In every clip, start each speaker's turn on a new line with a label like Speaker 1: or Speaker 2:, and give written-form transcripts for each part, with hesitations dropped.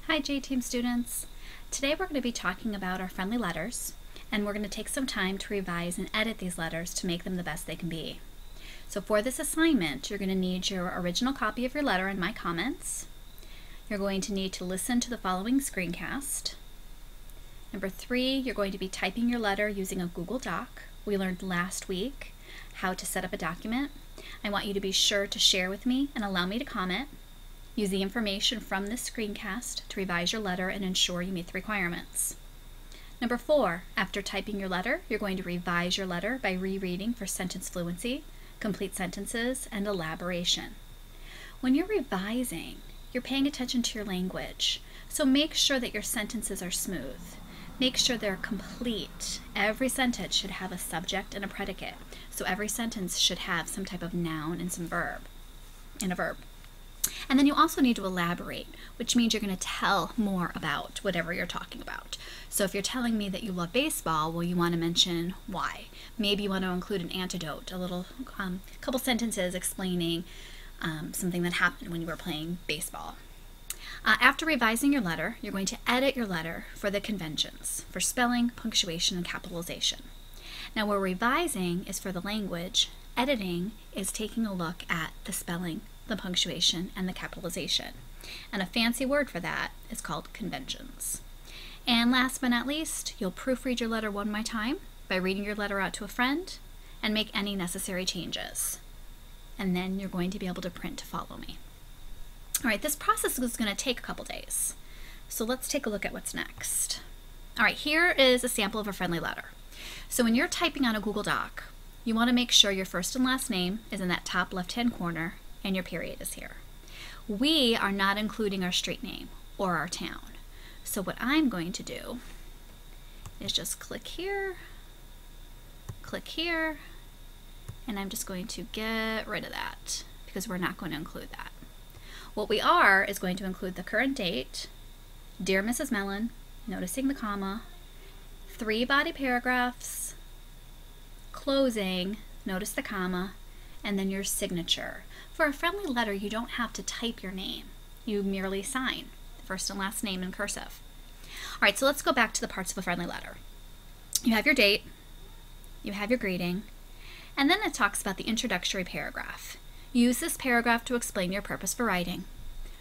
Speaker 1: Hi J-Team students! Today we're going to be talking about our friendly letters, and we're going to take some time to revise and edit these letters to make them the best they can be. So for this assignment, you're going to need your original copy of your letter and my comments. You're going to need to listen to the following screencast. Number 3, you're going to be typing your letter using a Google Doc. We learned last week how to set up a document. I want you to be sure to share with me and allow me to comment. Use the information from this screencast to revise your letter and ensure you meet the requirements. Number 4, after typing your letter, you're going to revise your letter by rereading for sentence fluency, complete sentences, and elaboration. When you're revising, you're paying attention to your language, so make sure that your sentences are smooth. Make sure they're complete. Every sentence should have a subject and a predicate, so every sentence should have some type of noun and some verb, and a verb. And then you also need to elaborate, which means you're going to tell more about whatever you're talking about. So if you're telling me that you love baseball, well, you want to mention why. Maybe you want to include an anecdote, a little couple sentences explaining something that happened when you were playing baseball. After revising your letter, you're going to edit your letter for the conventions, for spelling, punctuation, and capitalization. Now where revising is for the language, editing is taking a look at the spelling, the punctuation, and the capitalization. And a fancy word for that is called conventions. And last but not least, you'll proofread your letter one more time by reading your letter out to a friend and make any necessary changes. And then you're going to be able to print to follow me. All right, this process is going to take a couple days. So let's take a look at what's next. All right, here is a sample of a friendly letter. So when you're typing on a Google Doc, you want to make sure your first and last name is in that top left-hand corner and your period is here. We are not including our street name or our town. So what I'm going to do is just click here, and I'm just going to get rid of that because we're not going to include that. What we are is going to include the current date, Dear Mrs. Mellon, noticing the comma, 3 body paragraphs, closing, notice the comma, and then your signature. For a friendly letter, you don't have to type your name. You merely sign the first and last name in cursive. All right, so let's go back to the parts of a friendly letter. You have your date, you have your greeting, and then it talks about the introductory paragraph. Use this paragraph to explain your purpose for writing.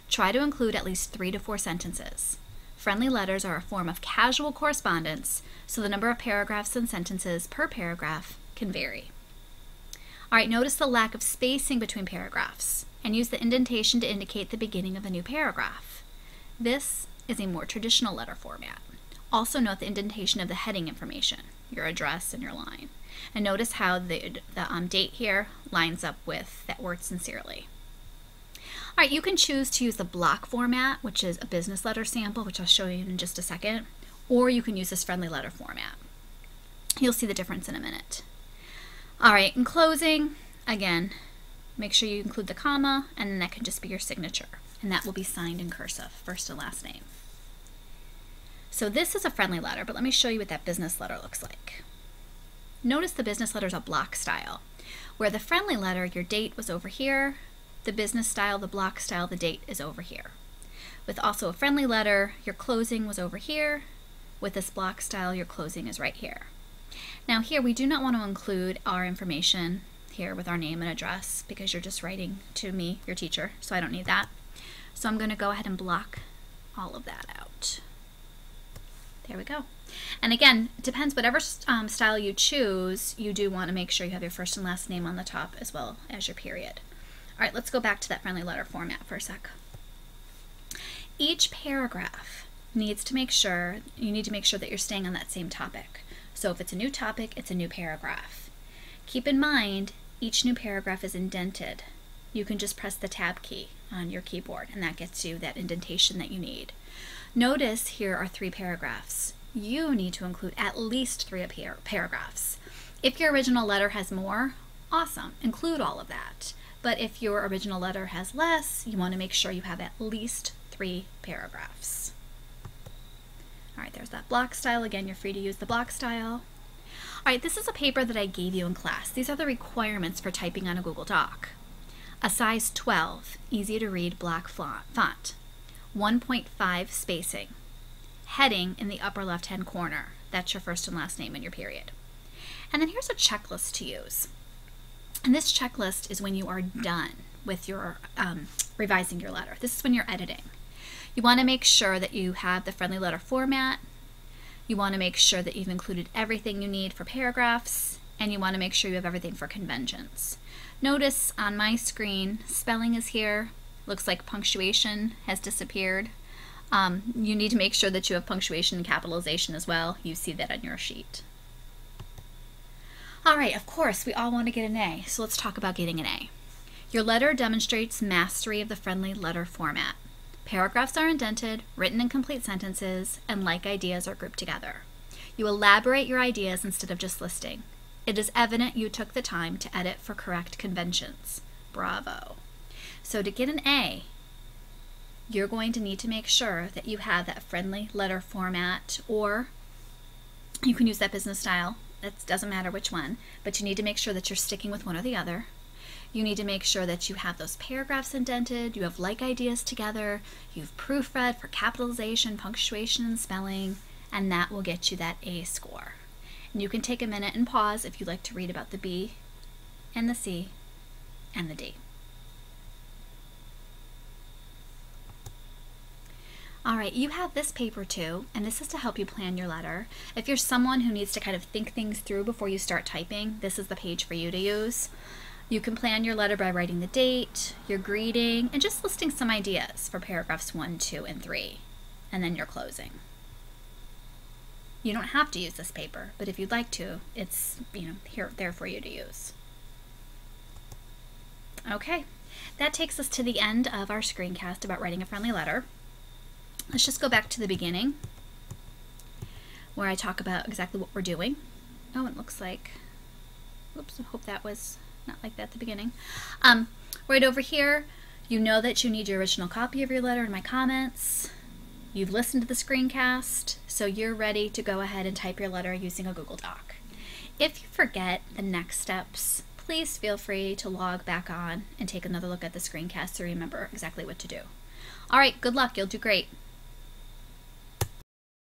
Speaker 1: Try to include at least 3 to 4 sentences. Friendly letters are a form of casual correspondence, so the number of paragraphs and sentences per paragraph can vary. All right, notice the lack of spacing between paragraphs and use the indentation to indicate the beginning of a new paragraph. This is a more traditional letter format. Also note the indentation of the heading information, your address and your line. And notice how the date here lines up with that word sincerely. All right, you can choose to use the block format, which is a business letter sample, which I'll show you in just a second, or you can use this friendly letter format. You'll see the difference in a minute. All right, in closing, again, make sure you include the comma, and then that can just be your signature, and that will be signed in cursive, first and last name. So this is a friendly letter, but let me show you what that business letter looks like. Notice the business letter is a block style, where the friendly letter, your date was over here, the business style, the block style, the date is over here. With also a friendly letter, your closing was over here. With this block style, your closing is right here. Now here, we do not want to include our information here with our name and address because you're just writing to me, your teacher, so I don't need that. So I'm going to go ahead and block all of that out. There we go. And again, it depends, whatever style you choose, you do want to make sure you have your first and last name on the top as well as your period. All right, let's go back to that friendly letter format for a sec. Each paragraph needs to make sure, you need to make sure that you're staying on that same topic. So if it's a new topic, it's a new paragraph. Keep in mind, each new paragraph is indented. You can just press the tab key on your keyboard and that gets you that indentation that you need. Notice here are 3 paragraphs. You need to include at least 3 paragraphs. If your original letter has more, awesome, include all of that. But if your original letter has less, you want to make sure you have at least 3 paragraphs. All right, there's that block style. Again, you're free to use the block style. All right, this is a paper that I gave you in class. These are the requirements for typing on a Google Doc. A size 12, easy to read black font. 1.5 spacing, heading in the upper left-hand corner. That's your first and last name and your period. And then here's a checklist to use. And this checklist is when you are done with your revising your letter. This is when you're editing. You want to make sure that you have the friendly letter format. You want to make sure that you've included everything you need for paragraphs, and you want to make sure you have everything for conventions. Notice on my screen, spelling is here. Looks like punctuation has disappeared. You need to make sure that you have punctuation and capitalization as well. You see that on your sheet. All right, of course, we all want to get an A, so let's talk about getting an A. Your letter demonstrates mastery of the friendly letter format. Paragraphs are indented, written in complete sentences, and like ideas are grouped together. You elaborate your ideas instead of just listing. It is evident you took the time to edit for correct conventions. Bravo. So to get an A, you're going to need to make sure that you have that friendly letter format, or you can use that business style. It doesn't matter which one, but you need to make sure that you're sticking with one or the other. You need to make sure that you have those paragraphs indented, you have like ideas together, you've proofread for capitalization, punctuation, and spelling, and that will get you that A score. And you can take a minute and pause if you'd like to read about the B and the C and the D. All right, you have this paper too, and this is to help you plan your letter. If you're someone who needs to kind of think things through before you start typing, this is the page for you to use. You can plan your letter by writing the date, your greeting, and just listing some ideas for paragraphs 1, 2, and 3, and then your closing. You don't have to use this paper, but if you'd like to, it's there for you to use. Okay, that takes us to the end of our screencast about writing a friendly letter. Let's just go back to the beginning where I talk about exactly what we're doing. Oh, it looks like, whoops, I hope that was not like that at the beginning. Right over here, you know that you need your original copy of your letter in my comments. You've listened to the screencast, so you're ready to go ahead and type your letter using a Google Doc. If you forget the next steps, please feel free to log back on and take another look at the screencast to remember exactly what to do. All right, good luck. You'll do great.